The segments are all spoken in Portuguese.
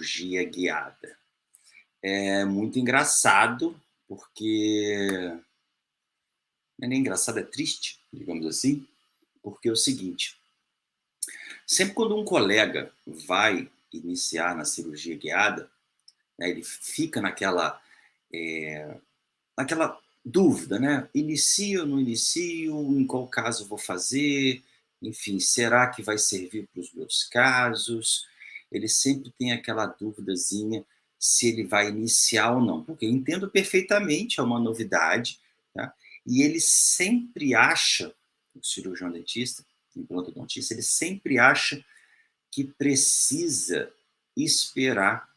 Cirurgia guiada. É muito engraçado, porque não é nem engraçado, é triste, digamos assim, porque é o seguinte: sempre quando um colega vai iniciar na cirurgia guiada, né, ele fica naquela dúvida, né? Inicio ou não inicio? Em qual caso vou fazer? Enfim, será que vai servir para os meus casos? Ele sempre tem aquela duvidazinha se ele vai iniciar ou não, porque eu entendo perfeitamente, é uma novidade, tá? E ele sempre acha, o cirurgião dentista, implantodontista, ele sempre acha que precisa esperar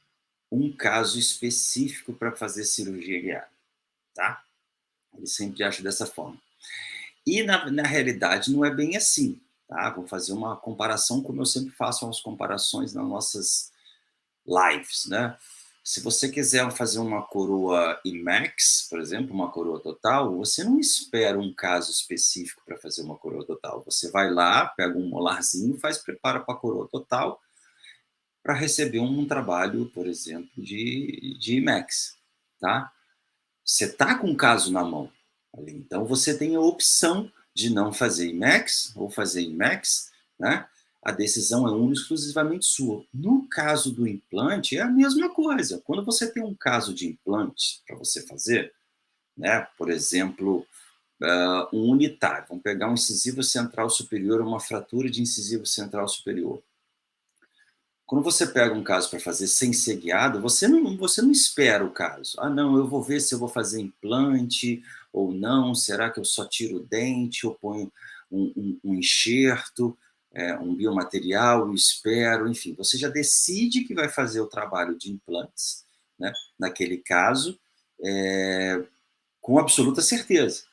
um caso específico para fazer cirurgia guiada, tá? Ele sempre acha dessa forma. E na realidade não é bem assim, tá? Vou fazer uma comparação, como eu sempre faço as comparações nas nossas lives, né? Se você quiser fazer uma coroa IMAX, por exemplo, uma coroa total, você não espera um caso específico para fazer uma coroa total. Você vai lá, pega um molarzinho, prepara para a coroa total para receber um trabalho, por exemplo, de IMAX, tá? Você está com um caso na mão ali, então você tem a opção de não fazer IMAX ou fazer IMAX, né? A decisão é única e exclusivamente sua. No caso do implante, é a mesma coisa. Quando você tem um caso de implante para você fazer, né? Por exemplo, um unitário. Vamos pegar um incisivo central superior, uma fratura de incisivo central superior. Quando você pega um caso para fazer sem ser guiado, você não espera o caso. Ah, não, eu vou ver se eu vou fazer implante ou não. Será que eu só tiro o dente ou ponho um enxerto, um biomaterial e espero? Enfim, você já decide que vai fazer o trabalho de implantes, né, naquele caso, é, com absoluta certeza.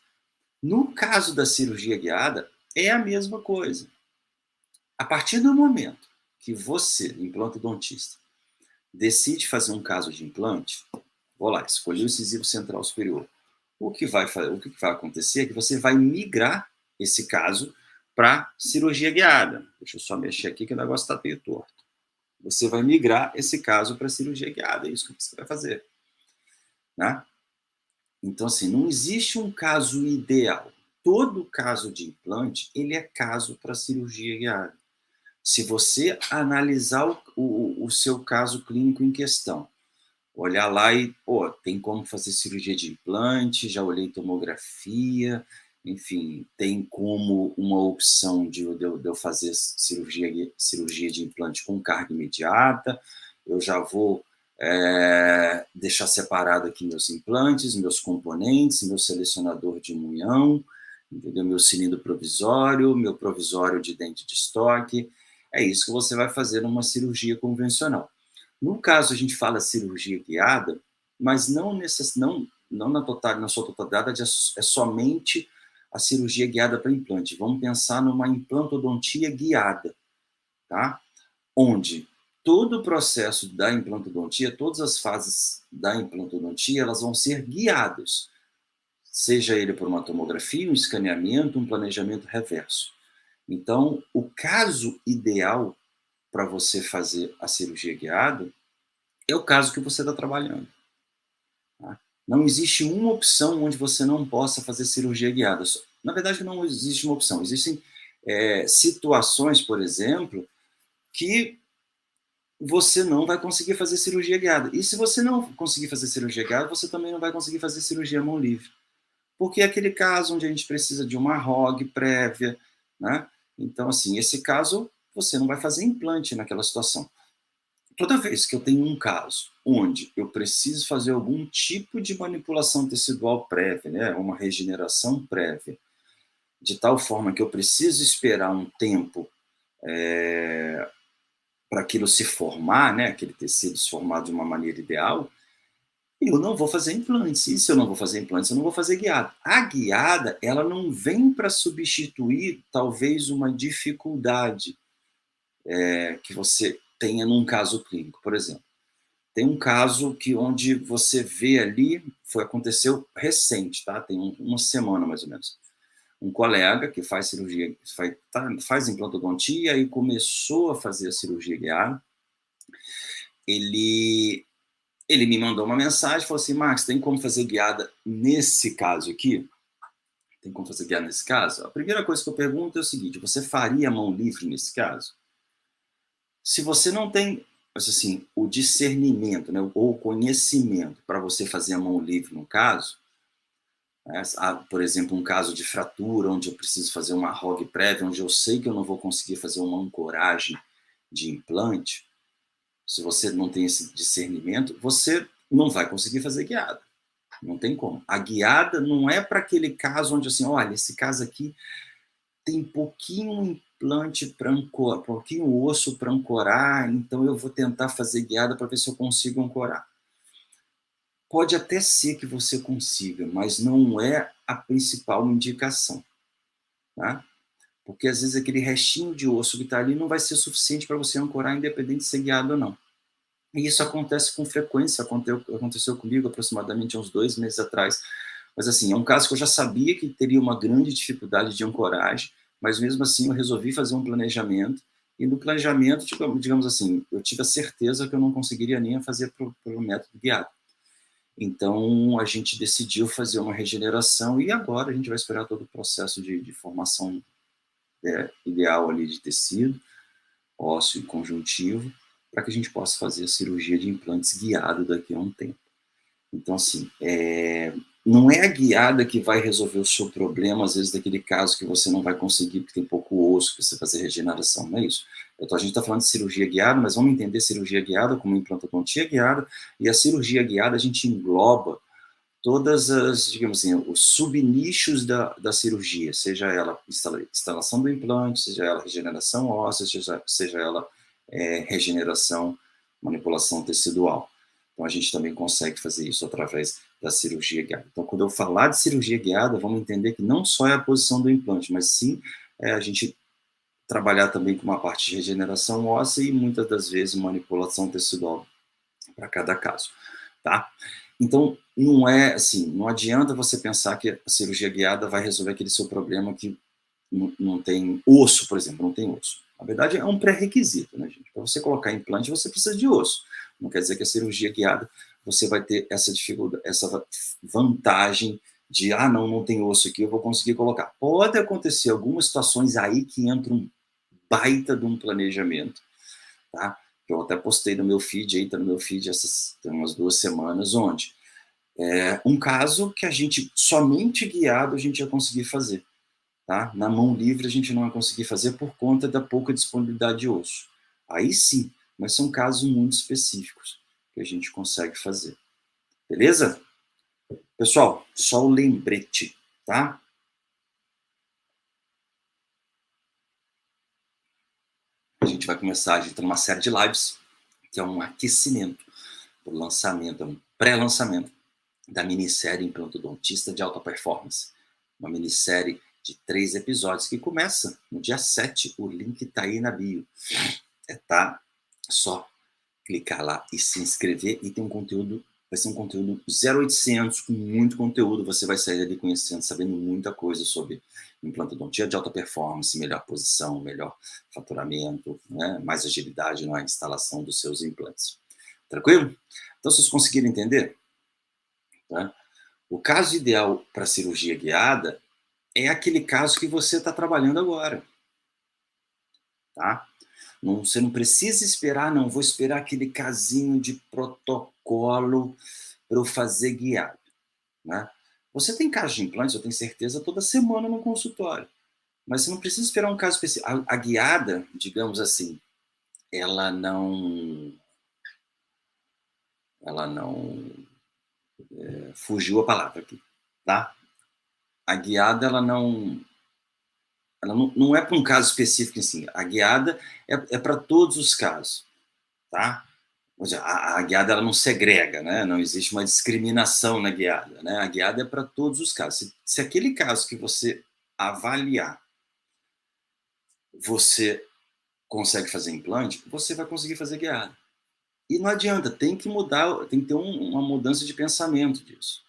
No caso da cirurgia guiada, é a mesma coisa. A partir do momento que você, implantodontista, decide fazer um caso de implante, vou lá, escolhi o incisivo central superior. O que vai acontecer é que você vai migrar esse caso para cirurgia guiada. Deixa eu só mexer aqui que o negócio está meio torto. Você vai migrar esse caso para cirurgia guiada, é isso que você vai fazer, né? Então, assim, não existe um caso ideal. Todo caso de implante, ele é caso para cirurgia guiada. Se você analisar o seu caso clínico em questão, olhar lá e, pô, tem como fazer cirurgia de implante, já olhei tomografia, enfim, tem como uma opção de eu fazer cirurgia de implante com carga imediata, eu já vou deixar separado aqui meus implantes, meus componentes, meu selecionador de munhão, entendeu? Meu cilindro provisório, meu provisório de dente de estoque. É isso que você vai fazer numa cirurgia convencional. No caso, a gente fala cirurgia guiada, mas não na sua totalidade, é somente a cirurgia guiada para implante. Vamos pensar numa implantodontia guiada, tá? Onde todo o processo da implantodontia, todas as fases da implantodontia, elas vão ser guiadas, seja ele por uma tomografia, um escaneamento, um planejamento reverso. Então, o caso ideal para você fazer a cirurgia guiada é o caso que você está trabalhando. Tá? Não existe uma opção onde você não possa fazer cirurgia guiada. Na verdade, não existe uma opção. Existem situações, por exemplo, que você não vai conseguir fazer cirurgia guiada. E se você não conseguir fazer cirurgia guiada, você também não vai conseguir fazer cirurgia mão livre. Porque é aquele caso onde a gente precisa de uma ROG prévia, né? Então, assim, esse caso, você não vai fazer implante naquela situação. Toda vez que eu tenho um caso onde eu preciso fazer algum tipo de manipulação tecidual prévia, né, uma regeneração prévia, de tal forma que eu preciso esperar um tempo para aquilo se formar, né, aquele tecido se formar de uma maneira ideal, eu não vou fazer implantes. E se eu não vou fazer implantes, eu não vou fazer guiada. A guiada, ela não vem para substituir, talvez, uma dificuldade que você tenha num caso clínico. Por exemplo, tem um caso onde você vê ali, aconteceu recente, tá? Tem uma semana mais ou menos. Um colega que faz cirurgia, faz implantodontia e começou a fazer a cirurgia guiada. ele, ele me mandou uma mensagem, falou assim, Max, tem como fazer guiada nesse caso aqui? Tem como fazer guiada nesse caso? A primeira coisa que eu pergunto é o seguinte, você faria mão livre nesse caso? Se você não tem, assim, o discernimento, né, ou o conhecimento para você fazer a mão livre no caso, né, por exemplo, um caso de fratura, onde eu preciso fazer uma ROG prévia, onde eu sei que eu não vou conseguir fazer uma ancoragem de implante, se você não tem esse discernimento, você não vai conseguir fazer guiada. Não tem como. A guiada não é para aquele caso onde, assim, olha, esse caso aqui tem pouquinho implante para ancorar, pouquinho osso para ancorar, então eu vou tentar fazer guiada para ver se eu consigo ancorar. Pode até ser que você consiga, mas não é a principal indicação, tá? Porque às vezes aquele restinho de osso que está ali não vai ser suficiente para você ancorar, independente de ser guiado ou não. E isso acontece com frequência, aconteceu comigo aproximadamente há uns 2 meses atrás. Mas assim, é um caso que eu já sabia que teria uma grande dificuldade de ancoragem, mas mesmo assim eu resolvi fazer um planejamento, e no planejamento, digamos assim, eu tive a certeza que eu não conseguiria nem fazer pelo método guiado. Então a gente decidiu fazer uma regeneração, e agora a gente vai esperar todo o processo de formação ideal ali de tecido, ósseo e conjuntivo, para que a gente possa fazer a cirurgia de implantes guiado daqui a um tempo. Então, assim, não é a guiada que vai resolver o seu problema, às vezes, daquele caso que você não vai conseguir, porque tem pouco osso, que você fazer regeneração, não é isso. Então, a gente está falando de cirurgia guiada, mas vamos entender cirurgia guiada como implantodontia guiada, e a cirurgia guiada a gente engloba todas as, digamos assim, os subnichos da cirurgia, seja ela instalação do implante, seja ela regeneração óssea, seja ela regeneração, manipulação tecidual. Então, a gente também consegue fazer isso através da cirurgia guiada. Então, quando eu falar de cirurgia guiada, vamos entender que não só é a posição do implante, mas sim a gente trabalhar também com uma parte de regeneração óssea e muitas das vezes manipulação tecidual para cada caso, tá? Então, não é assim, não adianta você pensar que a cirurgia guiada vai resolver aquele seu problema que não tem osso, por exemplo, não tem osso. Na verdade, é um pré-requisito, né, gente? Para você colocar implante, você precisa de osso. Não quer dizer que a cirurgia guiada você vai ter essa dificuldade, essa vantagem de, não tem osso aqui, eu vou conseguir colocar. Pode acontecer algumas situações aí que entra um baita de um planejamento, tá? Eu até postei no meu feed, aí tá no meu feed tem umas 2 semanas, onde um caso que a gente, somente guiado, a gente ia conseguir fazer. Tá? Na mão livre a gente não vai conseguir fazer por conta da pouca disponibilidade de osso. Aí sim, mas são casos muito específicos que a gente consegue fazer. Beleza? Pessoal, só o lembrete, tá? A gente vai começar, a gente tem uma série de lives, que é um aquecimento para o lançamento, é um pré-lançamento da minissérie Implantodontista de Alta Performance. Uma minissérie de 3 episódios que começa no dia 7. O link está aí na bio. Tá? Só clicar lá e se inscrever, e tem um conteúdo, vai ser um conteúdo 0800, com muito conteúdo, você vai sair ali conhecendo, sabendo muita coisa sobre implantodontia de alta performance, melhor posição, melhor faturamento, né? Mais agilidade na instalação dos seus implantes. Tranquilo? Então, vocês conseguiram entender? Tá? O caso ideal para cirurgia guiada é aquele caso que você está trabalhando agora. Tá? Não, você não precisa esperar, não. Vou esperar aquele casinho de protocolo para eu fazer guiado. Né? Você tem casos de implantes, eu tenho certeza, toda semana no consultório. Mas você não precisa esperar um caso específico. A guiada, digamos assim, ela não fugiu a palavra aqui, tá? A guiada, ela não é para um caso específico assim. A guiada é para todos os casos, tá? A guiada ela não segrega, né? Não existe uma discriminação na guiada, né? A guiada é para todos os casos. Se aquele caso que você avaliar, você consegue fazer implante, você vai conseguir fazer guiada. E não adianta, tem que mudar, tem que ter uma mudança de pensamento disso.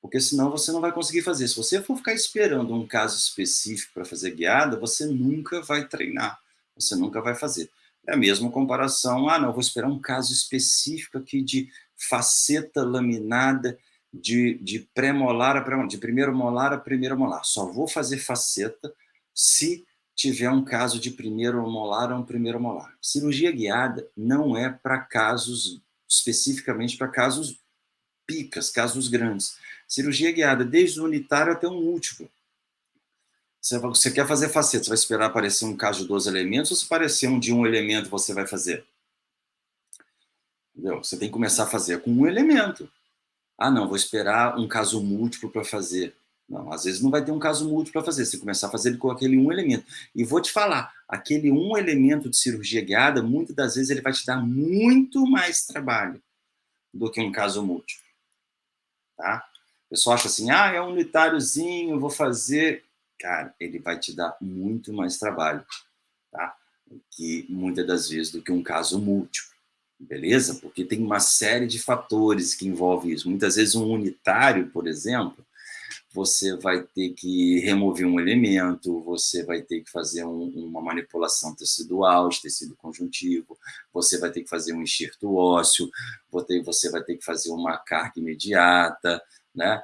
Porque senão você não vai conseguir fazer. Se você for ficar esperando um caso específico para fazer guiada, você nunca vai treinar, você nunca vai fazer. É a mesma comparação, não, vou esperar um caso específico aqui de faceta laminada de pré-molar a pré-molar, de primeiro molar a primeiro molar. Só vou fazer faceta se tiver um caso de primeiro molar a um primeiro molar. Cirurgia guiada não é para casos, especificamente para casos picas, casos grandes. Cirurgia guiada, desde o unitário até um múltiplo. Você quer fazer faceta, você vai esperar aparecer um caso de 2 elementos, ou se aparecer um de um elemento, você vai fazer? Entendeu? Você tem que começar a fazer com um elemento. Não, vou esperar um caso múltiplo para fazer. Não, às vezes não vai ter um caso múltiplo para fazer, você tem que começar a fazer ele com aquele um elemento. E vou te falar, aquele um elemento de cirurgia guiada, muitas das vezes ele vai te dar muito mais trabalho do que um caso múltiplo. Tá? O pessoal acha assim, é um unitáriozinho, vou fazer. Cara, ele vai te dar muito mais trabalho, tá? Que muitas das vezes do que um caso múltiplo, beleza? Porque tem uma série de fatores que envolvem isso. Muitas vezes um unitário, por exemplo, você vai ter que remover um elemento, você vai ter que fazer uma manipulação tecidual, de tecido conjuntivo, você vai ter que fazer um enxerto ósseo, você vai ter que fazer uma carga imediata, né?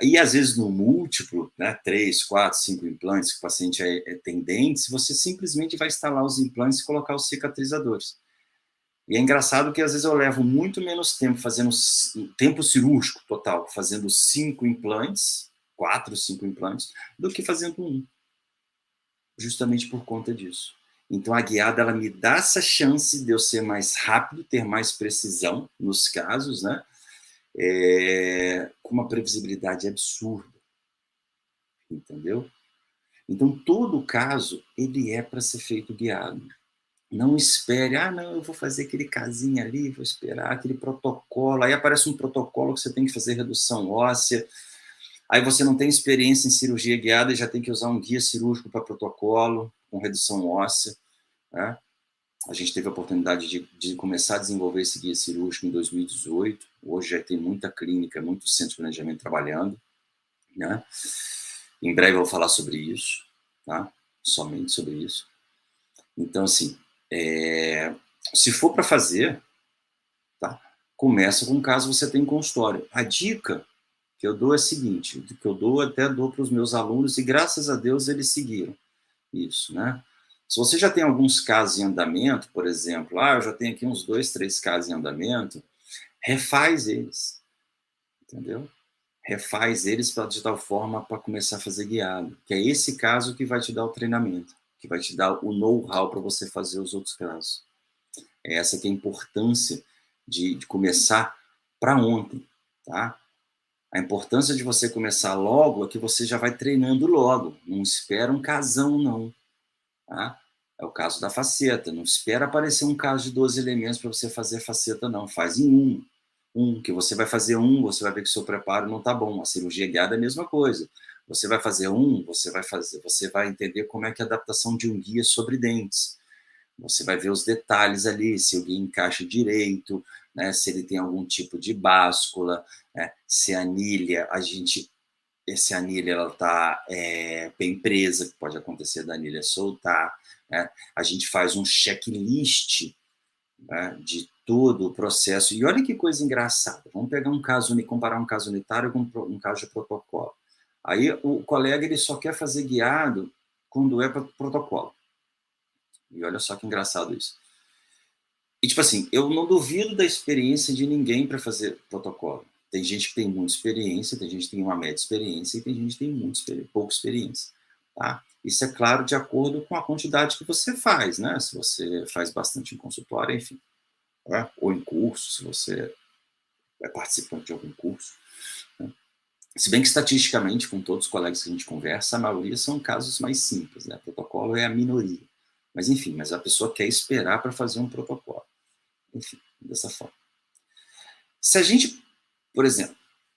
E às vezes no múltiplo, né, 3, 4, 5 implantes, que o paciente é tendente, você simplesmente vai instalar os implantes e colocar os cicatrizadores. E é engraçado que às vezes eu levo muito menos tempo fazendo tempo cirúrgico total, fazendo 5 implantes, 4, 5 implantes, do que fazendo um. Justamente por conta disso. Então a guiada ela me dá essa chance de eu ser mais rápido, ter mais precisão nos casos, né? Com uma previsibilidade absurda, entendeu? Então, todo caso, ele é para ser feito guiado. Não espere, não, eu vou fazer aquele casinho ali, vou esperar aquele protocolo, aí aparece um protocolo que você tem que fazer redução óssea, aí você não tem experiência em cirurgia guiada e já tem que usar um guia cirúrgico para protocolo, com redução óssea, né? A gente teve a oportunidade de começar a desenvolver esse guia cirúrgico em 2018. Hoje já tem muita clínica, muito centro de planejamento trabalhando, né? Em breve eu vou falar sobre isso, tá? Somente sobre isso. Então, assim, se for para fazer, tá? Começa com o caso você tem consultório. A dica que eu dou é a seguinte, que eu dou até dou para os meus alunos, e graças a Deus eles seguiram isso, né? Se você já tem alguns casos em andamento, por exemplo, eu já tenho aqui uns 2, 3 casos em andamento, refaz eles, entendeu? Refaz eles de tal forma para começar a fazer guiado, que é esse caso que vai te dar o treinamento, que vai te dar o know-how para você fazer os outros casos. É essa que é a importância de começar para ontem, tá? A importância de você começar logo é que você já vai treinando logo, não espera um casão, não, tá? É o caso da faceta, não espera aparecer um caso de 12 elementos para você fazer faceta, não, faz em que você vai fazer você vai ver que o seu preparo não está bom. A cirurgia guiada é a mesma coisa. Você vai fazer você vai entender como é que é a adaptação de um guia sobre dentes. Você vai ver os detalhes ali, se o guia encaixa direito, né, se ele tem algum tipo de báscula, né, se a anilha, se a anilha ela está bem presa, que pode acontecer da anilha soltar, né? A gente faz um checklist, né, de todo o processo. E olha que coisa engraçada. Vamos pegar um caso, comparar um caso unitário com um caso de protocolo. Aí o colega ele só quer fazer guiado quando é para protocolo. E olha só que engraçado isso. E tipo assim, eu não duvido da experiência de ninguém para fazer protocolo. Tem gente que tem muita experiência, tem gente que tem uma média experiência e tem gente que tem pouca experiência, tá? Isso é claro de acordo com a quantidade que você faz, né? Se você faz bastante em consultório, enfim, né? Ou em curso, se você é participante de algum curso, né? Se bem que estatisticamente, com todos os colegas que a gente conversa, a maioria são casos mais simples, né? Protocolo é a minoria. Mas enfim, mas a pessoa quer esperar para fazer um protocolo. Enfim, dessa forma. Se a gente, por exemplo,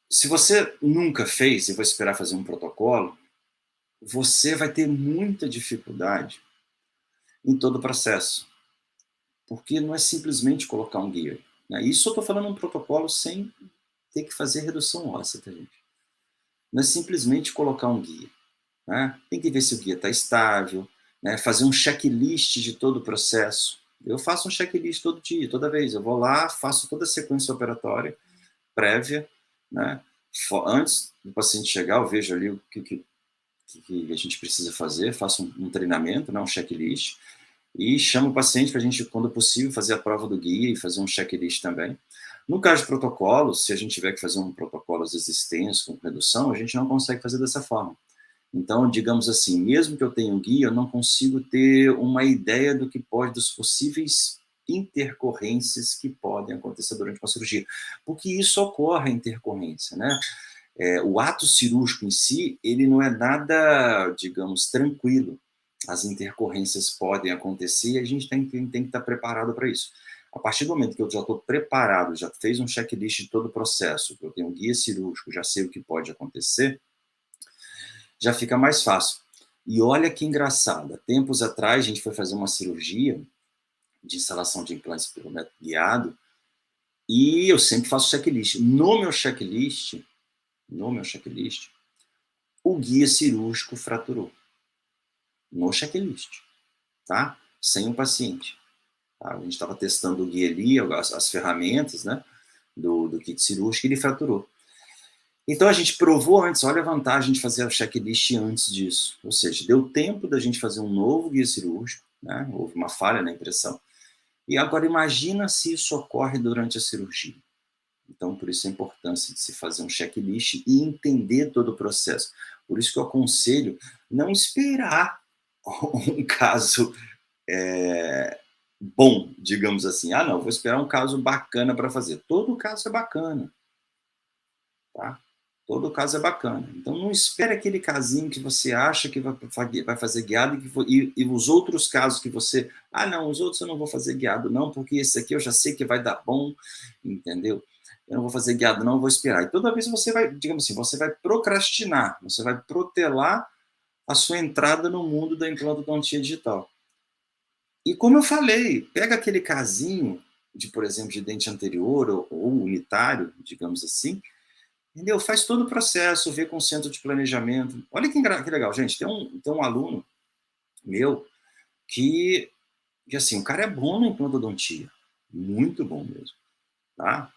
se você nunca fez e vai esperar fazer um protocolo, você vai ter muita dificuldade em todo o processo. Porque não é simplesmente colocar um guia, né? Isso eu estou falando um protocolo sem ter que fazer redução óssea, tá, gente? Não é simplesmente colocar um guia, né? Tem que ver se o guia está estável, né? Fazer um checklist de todo o processo, Eu faço um checklist todo dia, toda vez. Eu vou lá, faço toda a sequência operatória prévia, né? Antes do paciente chegar, eu vejo ali o que a gente precisa fazer, faço um treinamento, né, um checklist, e chamo o paciente para a gente, quando possível, fazer a prova do guia e fazer um checklist também. No caso de protocolo, se a gente tiver que fazer um protocolo às vezes extenso, com redução, a gente não consegue fazer dessa forma. Então, digamos assim, mesmo que eu tenha um guia, eu não consigo ter uma ideia do que pode, dos possíveis intercorrências que podem acontecer durante uma cirurgia, porque isso ocorre, a intercorrência, né? O ato cirúrgico em si, ele não é nada, digamos, tranquilo. As intercorrências podem acontecer e a gente tem que estar preparado para isso. A partir do momento que eu já estou preparado, já fez um checklist de todo o processo, que eu tenho um guia cirúrgico, já sei o que pode acontecer, já fica mais fácil. E olha que engraçado, tempos atrás a gente foi fazer uma cirurgia de instalação de implantes pelo método guiado, e eu sempre faço checklist. No meu checklist, o guia cirúrgico fraturou. No checklist, tá? Sem o paciente. Tá? A gente estava testando o guia ali, as ferramentas, né, do kit cirúrgico, e ele fraturou. Então a gente provou antes, olha a vantagem de fazer a checklist antes disso. Ou seja, deu tempo da gente fazer um novo guia cirúrgico, né? Houve uma falha na impressão. E agora imagina se isso ocorre durante a cirurgia. Então, por isso a importância de se fazer um checklist e entender todo o processo. Por isso que eu aconselho não esperar um caso bom, digamos assim. Ah, não, vou esperar um caso bacana para fazer. Todo caso é bacana, tá? Todo caso é bacana. Então, não espere aquele casinho que você acha que vai fazer guiado e os outros casos que você... Ah, não, os outros eu não vou fazer guiado, não, porque esse aqui eu já sei que vai dar bom, entendeu? Eu não vou fazer guiado, não, eu vou esperar. E toda vez você vai, digamos assim, você vai procrastinar, você vai protelar a sua entrada no mundo da implantodontia digital. E como eu falei, pega aquele casinho de, por exemplo, de dente anterior ou unitário, digamos assim, entendeu? Faz todo o processo, vê com o centro de planejamento. Olha que legal, gente. Tem um aluno meu que, assim, o cara é bom na implantodontia. Muito bom mesmo, tá?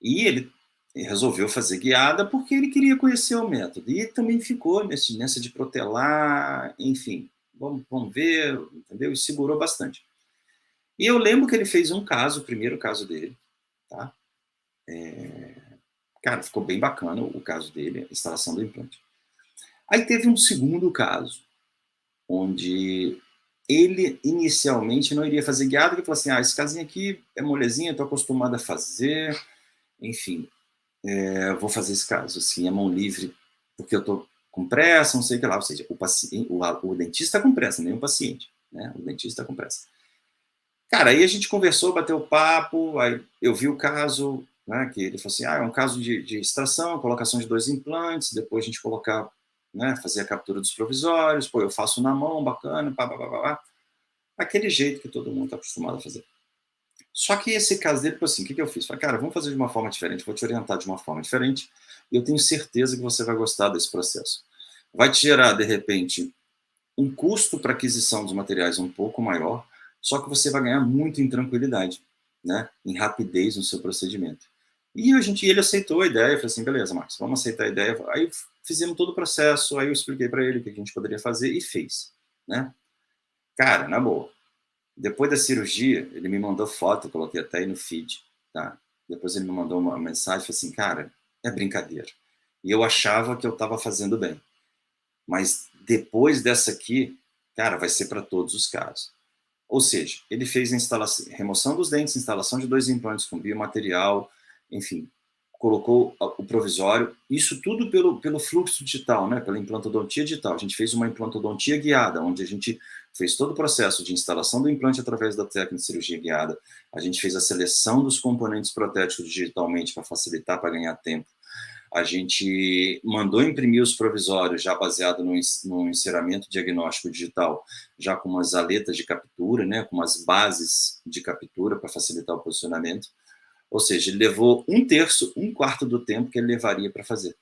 E ele resolveu fazer guiada porque ele queria conhecer o método. E também ficou nessa de protelar, enfim. Vamos ver, entendeu? E segurou bastante. E eu lembro que ele fez um caso, o primeiro caso dele, tá? Cara, ficou bem bacana o caso dele, a instalação do implante. Aí teve um segundo caso, onde ele inicialmente não iria fazer guiado, ele falou assim, esse casinho aqui é molezinha, estou acostumado a fazer, enfim, vou fazer esse caso, assim, é mão livre, porque eu estou com pressa, não sei o que lá, ou seja, o dentista com pressa, nem o paciente, né? O dentista com pressa. Cara, aí a gente conversou, bateu papo, aí eu vi o caso, né, que ele falou assim, é um caso de extração, colocação de 2 implantes, depois a gente colocar, né, fazer a captura dos provisórios, pô, eu faço na mão, bacana, pá, pá, pá, pá, pá. Aquele jeito que todo mundo está acostumado a fazer. Só que esse caso dele, assim, o que eu fiz? Falei, cara, vamos fazer de uma forma diferente, vou te orientar de uma forma diferente, e eu tenho certeza que você vai gostar desse processo. Vai te gerar, de repente, um custo para aquisição dos materiais um pouco maior, só que você vai ganhar muito em tranquilidade, né? Em rapidez no seu procedimento. E ele aceitou a ideia, falou assim, beleza, Marcos, vamos aceitar a ideia. Aí fizemos todo o processo, aí eu expliquei para ele o que a gente poderia fazer e fez, né? Cara, na boa. Depois da cirurgia, ele me mandou foto, eu coloquei até aí no feed, tá? Depois ele me mandou uma mensagem, falou assim, cara, é brincadeira. E eu achava que eu estava fazendo bem. Mas depois dessa aqui, cara, vai ser para todos os casos. Ou seja, ele fez a remoção dos dentes, instalação de 2 implantes com biomaterial, enfim, colocou o provisório, isso tudo pelo fluxo digital, né, pela implantodontia digital. A gente fez uma implantodontia guiada, onde a gente fez todo o processo de instalação do implante através da técnica de cirurgia guiada, a gente fez a seleção dos componentes protéticos digitalmente para facilitar, para ganhar tempo. A gente mandou imprimir os provisórios já baseado no enceramento diagnóstico digital, já com umas aletas de captura, né, com umas bases de captura para facilitar o posicionamento. Ou seja, ele levou 1/3, 1/4 do tempo que ele levaria para fazer.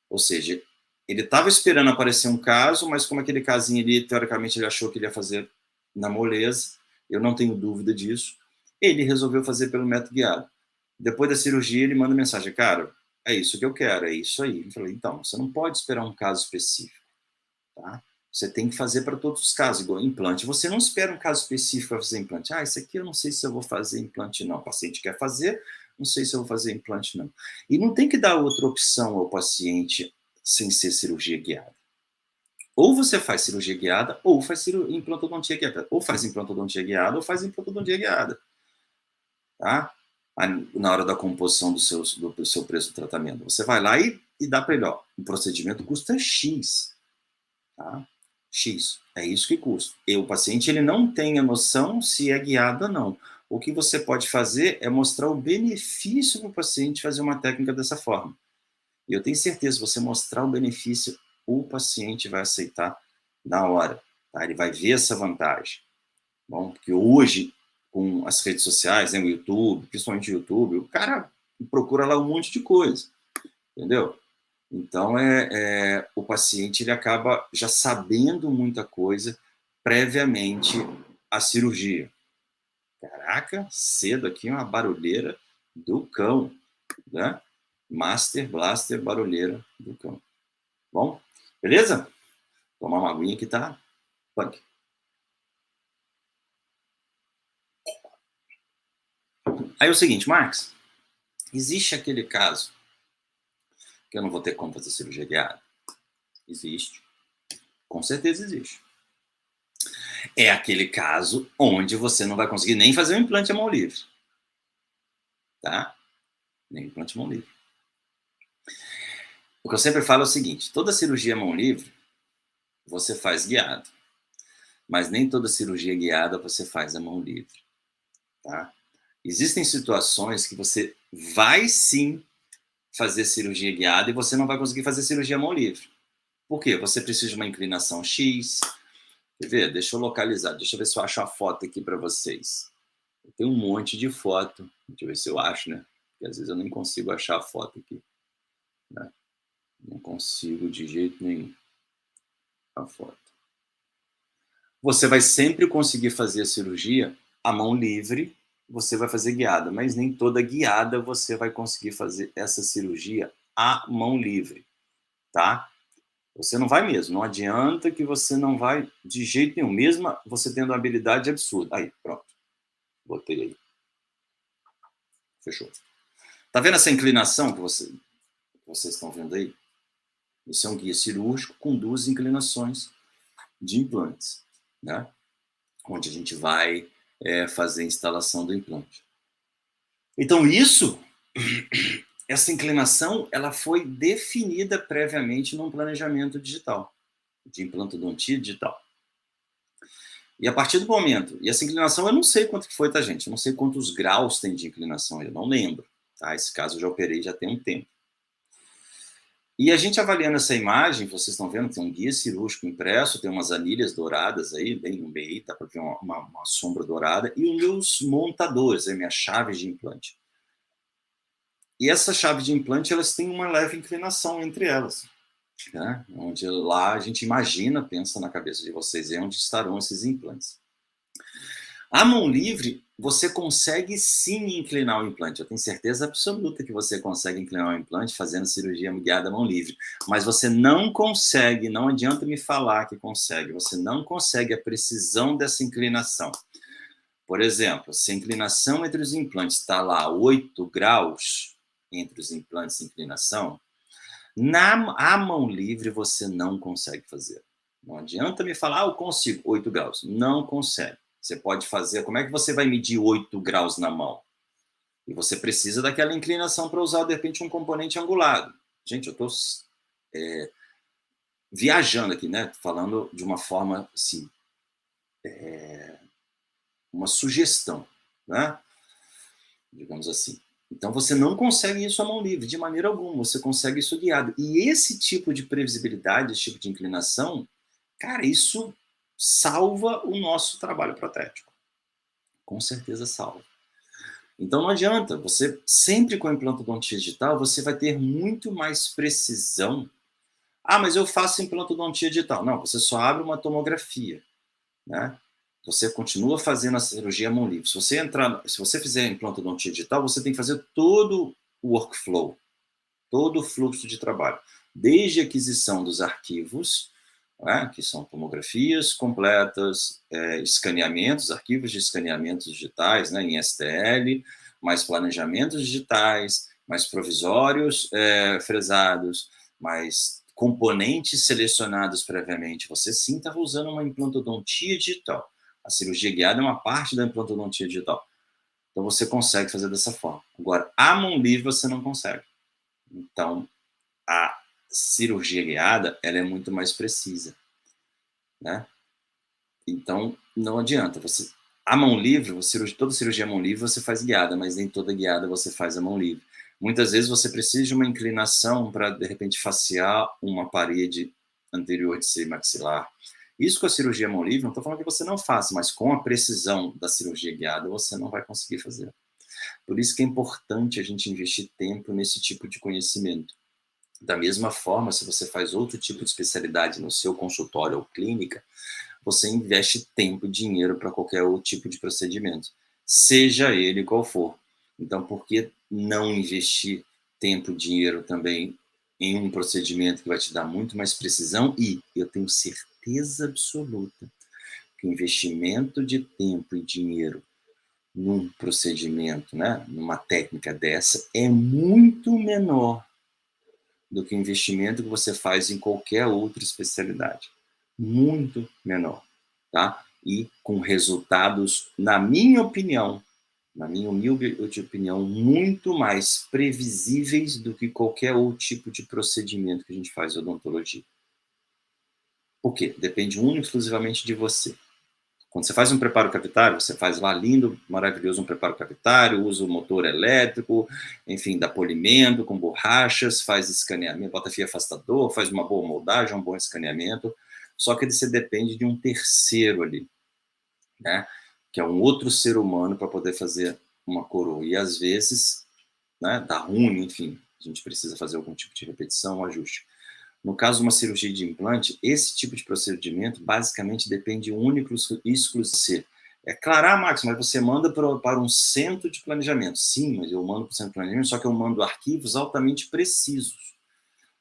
Ou seja, ele estava esperando aparecer um caso, mas como aquele casinho ali, teoricamente, ele achou que ele ia fazer na moleza, eu não tenho dúvida disso. Ele resolveu fazer pelo método guiado. Depois da cirurgia, ele manda mensagem, cara, é isso que eu quero, é isso aí. Eu falei, então, você não pode esperar um caso específico, tá? Você tem que fazer para todos os casos, igual implante. Você não espera um caso específico para fazer implante. Ah, isso aqui eu não sei se eu vou fazer implante, não. O paciente quer fazer, não sei se eu vou fazer implante, não. E não tem que dar outra opção ao paciente sem ser cirurgia guiada. Ou você faz cirurgia guiada, ou faz implantodontia guiada. Ou faz implantodontia guiada, ou faz implantodontia guiada. Tá? Na hora da composição do seu preço do tratamento. Você vai lá e dá para ele, ó, o procedimento custa X. Tá? X, é isso que custa. E o paciente ele não tem a noção se é guiado ou não. O que você pode fazer é mostrar o benefício para o paciente fazer uma técnica dessa forma. E eu tenho certeza, se você mostrar o benefício, o paciente vai aceitar na hora. Tá? Ele vai ver essa vantagem. Bom, porque hoje, com as redes sociais, né, o YouTube, principalmente o YouTube, o cara procura lá um monte de coisa, entendeu? Então, o paciente ele acaba já sabendo muita coisa previamente à cirurgia. Caraca, cedo aqui uma barulheira do cão, né? Master Blaster barulheira do cão. Bom, beleza? Tomar uma aguinha que tá punk. Aí é o seguinte, Marcos, existe aquele caso que eu não vou ter como fazer cirurgia guiada? Existe. Com certeza existe. É aquele caso onde você não vai conseguir nem fazer um implante à mão livre. Tá? Nem implante à mão livre. O que eu sempre falo é o seguinte, toda cirurgia à mão livre, você faz guiado. Mas nem toda cirurgia guiada você faz à mão livre. Tá? Existem situações que você vai sim fazer cirurgia guiada e você não vai conseguir fazer cirurgia à mão livre. Por quê? Você precisa de uma inclinação X. Quer ver? Deixa eu localizar. Deixa eu ver se eu acho a foto aqui para vocês. Eu tenho um monte de foto. Deixa eu ver se eu acho, né? Porque às vezes eu nem consigo achar a foto aqui. Né? Não consigo de jeito nenhum a foto. Você vai sempre conseguir fazer a cirurgia à mão livre, você vai fazer guiada, mas nem toda guiada você vai conseguir fazer essa cirurgia à mão livre, tá? Você não vai mesmo, não adianta que você não vai de jeito nenhum, mesmo você tendo uma habilidade absurda. Aí, pronto, botei aí. Fechou. Tá vendo essa inclinação que vocês estão vendo aí? Esse é um guia cirúrgico com duas inclinações de implantes, né? Onde a gente vai fazer a instalação do implante. Então, essa inclinação, ela foi definida previamente num planejamento digital, de implantodontia digital. E a partir do momento, e essa inclinação eu não sei quanto que foi, tá, gente? Eu não sei quantos graus tem de inclinação, eu não lembro. Tá? Esse caso eu já operei já tem um tempo. E a gente avaliando essa imagem, vocês estão vendo, tem um guia cirúrgico impresso, tem umas anilhas douradas aí, bem no meio, dá para ver uma sombra dourada, e os meus montadores, a minha chave de implante. E essa chave de implante, elas têm uma leve inclinação entre elas. Né? Onde lá a gente imagina, pensa na cabeça de vocês, é onde estarão esses implantes. A mão livre, você consegue sim inclinar o implante. Eu tenho certeza absoluta que você consegue inclinar o implante fazendo cirurgia guiada à mão livre. Mas você não consegue, não adianta me falar que consegue, você não consegue a precisão dessa inclinação. Por exemplo, se a inclinação entre os implantes está lá 8 graus entre os implantes e inclinação, a mão livre você não consegue fazer. Não adianta me falar, eu consigo 8 graus. Não consegue. Você pode fazer, como é que você vai medir 8 graus na mão? E você precisa daquela inclinação para usar, de repente, um componente angulado. Gente, eu estou viajando aqui, né? Falando de uma forma, assim, uma sugestão, né? Digamos assim. Então, você não consegue isso à mão livre, de maneira alguma. Você consegue isso guiado. E esse tipo de previsibilidade, esse tipo de inclinação, cara, isso salva o nosso trabalho protético. Com certeza salva. Então, não adianta. Você, sempre com a implantodontia digital, você vai ter muito mais precisão. Ah, mas eu faço implantodontia digital. Não, você só abre uma tomografia, né? Você continua fazendo a cirurgia à mão livre. Se você fizer implantodontia digital, você tem que fazer todo o workflow, todo o fluxo de trabalho, desde a aquisição dos arquivos, né, que são tomografias completas, escaneamentos, arquivos de escaneamentos digitais, né, em STL, mais planejamentos digitais, mais provisórios fresados, mais componentes selecionados previamente. Você sim está usando uma implantodontia digital. A cirurgia guiada é uma parte da implantodontia digital. Então você consegue fazer dessa forma. Agora, a mão livre você não consegue. Então, a cirurgia guiada, ela é muito mais precisa, né? Então, não adianta. A mão livre, toda cirurgia à mão livre você faz guiada, mas nem toda guiada você faz à mão livre. Muitas vezes você precisa de uma inclinação para, de repente, facear uma parede anterior de ser maxilar. Isso com a cirurgia à mão livre, não estou falando que você não faça, mas com a precisão da cirurgia guiada, você não vai conseguir fazer. Por isso que é importante a gente investir tempo nesse tipo de conhecimento. Da mesma forma, se você faz outro tipo de especialidade no seu consultório ou clínica, você investe tempo e dinheiro para qualquer outro tipo de procedimento, seja ele qual for. Então, por que não investir tempo e dinheiro também em um procedimento que vai te dar muito mais precisão? E eu tenho certeza absoluta que o investimento de tempo e dinheiro num procedimento, né, numa técnica dessa, é muito menor do que o investimento que você faz em qualquer outra especialidade. Muito menor, tá? E com resultados, na minha humilde opinião, muito mais previsíveis do que qualquer outro tipo de procedimento que a gente faz em odontologia. Por quê? Depende único e exclusivamente de você. Quando você faz um preparo cavitário, você faz lá lindo, maravilhoso um preparo cavitário, usa o motor elétrico, enfim, dá polimento com borrachas, faz escaneamento, bota fio afastador, faz uma boa moldagem, um bom escaneamento, só que você depende de um terceiro ali, né? Que é um outro ser humano para poder fazer uma coroa. E às vezes, né, dá ruim, enfim, a gente precisa fazer algum tipo de repetição, um ajuste. No caso de uma cirurgia de implante, esse tipo de procedimento basicamente depende único e exclusivo. É claro, Max, mas você manda para um centro de planejamento. Sim, mas eu mando para o centro de planejamento, só que eu mando arquivos altamente precisos.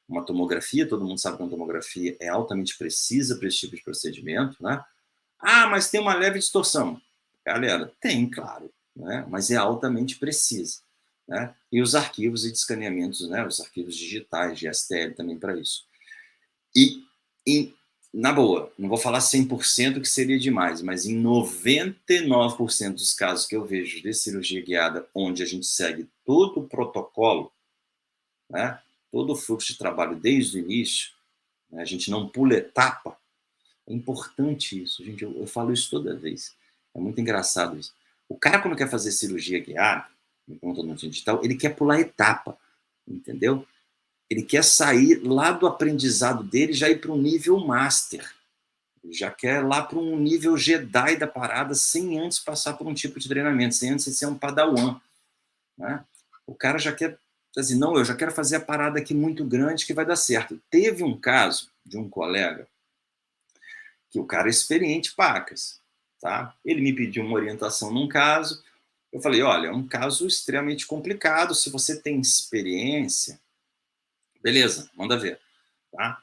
Uma tomografia, todo mundo sabe que uma tomografia é altamente precisa para esse tipo de procedimento, né? Ah, mas tem uma leve distorção. Galera, tem, claro, né? Mas é altamente precisa. Né? E os arquivos e de escaneamentos, né? Os arquivos digitais de STL também para isso. E, na boa, não vou falar 100% que seria demais, mas em 99% dos casos que eu vejo de cirurgia guiada, onde a gente segue todo o protocolo, né? Todo o fluxo de trabalho desde o início, né? A gente não pula etapa. É importante isso, gente. Eu falo isso toda vez. É muito engraçado isso. O cara, quando quer fazer cirurgia guiada, em ponto digital, ele quer pular etapa, entendeu? Ele quer sair lá do aprendizado dele e já ir para um nível master. Ele já quer lá para um nível Jedi da parada sem antes passar por um tipo de treinamento, sem antes ser um padawan. Né? O cara já quer assim, não, eu já quero fazer a parada aqui muito grande que vai dar certo. Teve um caso de um colega que o cara é experiente pacas, tá? Ele me pediu uma orientação num caso, eu falei, olha, é um caso extremamente complicado, se você tem experiência, beleza, manda ver, tá?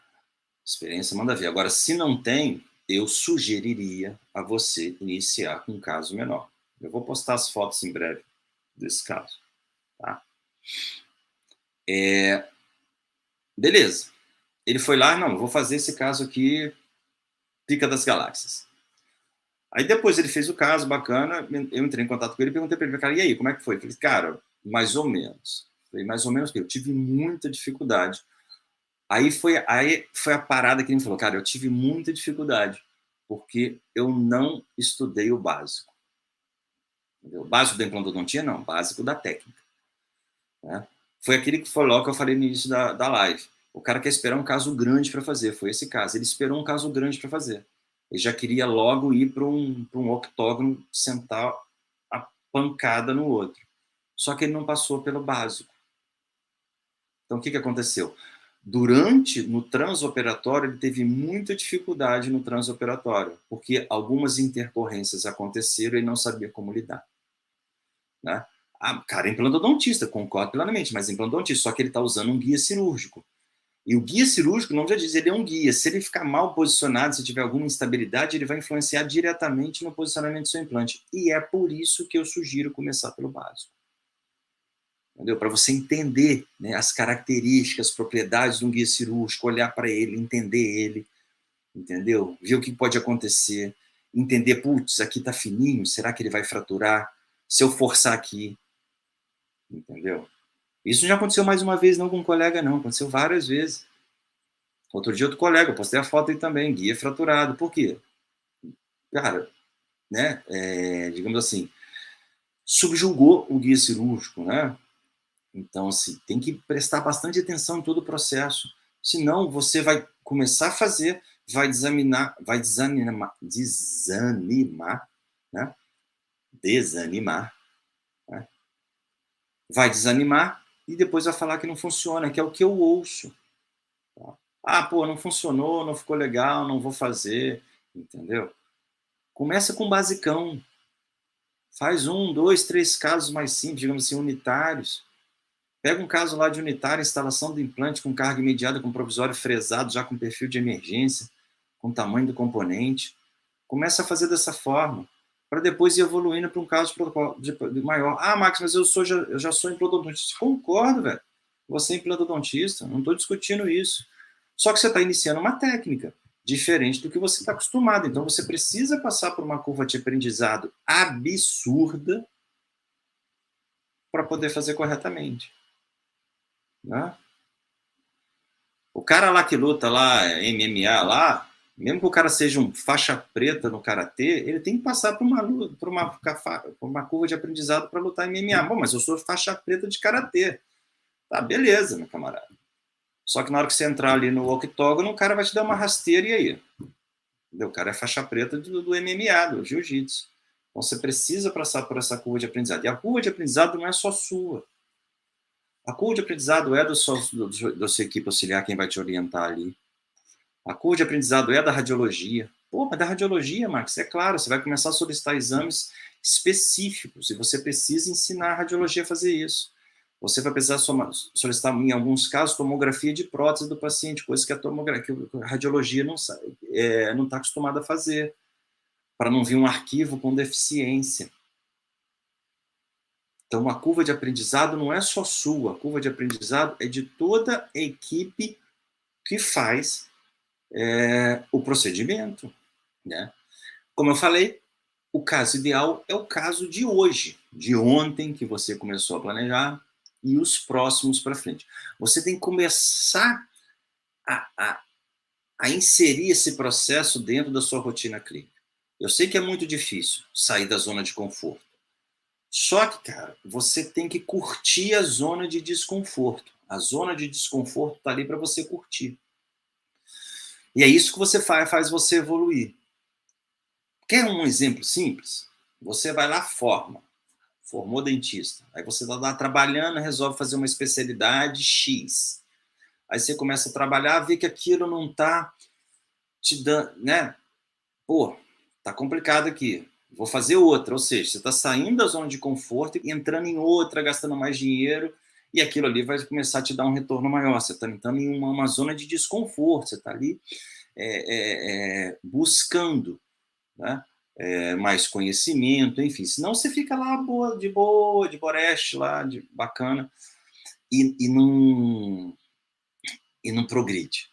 Experiência, manda ver. Agora, se não tem, eu sugeriria a você iniciar com um caso menor. Eu vou postar as fotos em breve desse caso, tá? Beleza. Ele foi lá, não, eu vou fazer esse caso aqui, Pica das Galáxias. Aí depois ele fez o caso, bacana, eu entrei em contato com ele e perguntei para ele, cara, e aí, como é que foi? Eu falei, cara, mais ou menos. Falei, mais ou menos, eu tive muita dificuldade. Aí foi a parada que ele me falou, cara, eu tive muita dificuldade, porque eu não estudei o básico. Entendeu? O básico da implantodontia, não, o básico da técnica. Né? Foi aquele que foi logo que eu falei no início da live. O cara quer esperar um caso grande para fazer, foi esse caso. Ele esperou um caso grande para fazer. Ele já queria logo ir para um octógono, sentar a pancada no outro. Só que ele não passou pelo básico. Então, o que aconteceu? no transoperatório, ele teve muita dificuldade no transoperatório, porque algumas intercorrências aconteceram e ele não sabia como lidar, né? Cara, implantodontista, concordo plenamente, mas implantodontista, só que ele está usando um guia cirúrgico. E o guia cirúrgico, o nome já diz, ele é um guia. Se ele ficar mal posicionado, se tiver alguma instabilidade, ele vai influenciar diretamente no posicionamento do seu implante. E é por isso que eu sugiro começar pelo básico. Entendeu? Para você entender, né, as características, as propriedades de um guia cirúrgico, olhar para ele, entender ele, entendeu? Ver o que pode acontecer, entender, putz, aqui está fininho, será que ele vai fraturar? Se eu forçar aqui, entendeu? Isso já aconteceu mais uma vez, não com um colega, não. Aconteceu várias vezes. Outro dia, outro colega, eu postei a foto aí também, guia fraturado. Por quê? Cara, né, digamos assim, subjugou o guia cirúrgico, né? Então, assim, tem que prestar bastante atenção em todo o processo. Senão, você vai começar a fazer, vai desanimar, né? Desanimar, né? Vai desanimar e depois vai falar que não funciona, que é o que eu ouço. Ah, pô, não funcionou, não ficou legal, não vou fazer, entendeu? Começa com o basicão. Faz 1, 2, 3 casos mais simples, digamos assim, unitários. Pega um caso lá de unitário, instalação do implante com carga imediata, com provisório fresado, já com perfil de emergência, com tamanho do componente. Começa a fazer dessa forma, para depois ir evoluindo para um caso de maior. Ah, Max, mas eu já sou implantodontista. Concordo, velho. Você é implantodontista, não estou discutindo isso. Só que você está iniciando uma técnica diferente do que você está acostumado. Então, você precisa passar por uma curva de aprendizado absurda para poder fazer corretamente, né? O cara lá que luta lá, MMA lá, mesmo que o cara seja um faixa preta no karatê, ele tem que passar por uma curva de aprendizado para lutar MMA. Bom, mas eu sou faixa preta de karatê. Tá, beleza, meu camarada. Só que na hora que você entrar ali no octógono, o cara vai te dar uma rasteira e aí? Entendeu? O cara é faixa preta do MMA, do jiu-jitsu. Então você precisa passar por essa curva de aprendizado. E a curva de aprendizado não é só sua. A curva de aprendizado é da sua equipe auxiliar, quem vai te orientar ali. A curva de aprendizado é da radiologia. Pô, mas da radiologia, Max, é claro, você vai começar a solicitar exames específicos e você precisa ensinar a radiologia a fazer isso. Você vai precisar solicitar, em alguns casos, tomografia de prótese do paciente, coisa que a radiologia não está acostumada a fazer, para não vir um arquivo com deficiência. Então, a curva de aprendizado não é só sua, a curva de aprendizado é de toda a equipe que faz o procedimento, né? Como eu falei, o caso ideal é o caso de hoje, de ontem que você começou a planejar e os próximos para frente. Você tem que começar a inserir esse processo dentro da sua rotina clínica. Eu sei que é muito difícil sair da zona de conforto. Só que, cara, você tem que curtir a zona de desconforto. A zona de desconforto está ali para você curtir. E é isso que você faz você evoluir. Quer um exemplo simples? Você vai lá, formou dentista. Aí você está lá trabalhando, resolve fazer uma especialidade X. Aí você começa a trabalhar, vê que aquilo não está te dando, né? Pô, tá complicado aqui. Vou fazer outra. Ou seja, você está saindo da zona de conforto e entrando em outra, gastando mais dinheiro, e aquilo ali vai começar a te dar um retorno maior. Você está entrando em uma zona de desconforto, você está ali buscando, né? Mais conhecimento, enfim. Senão você fica lá de boreste, lá, bacana, e não progride.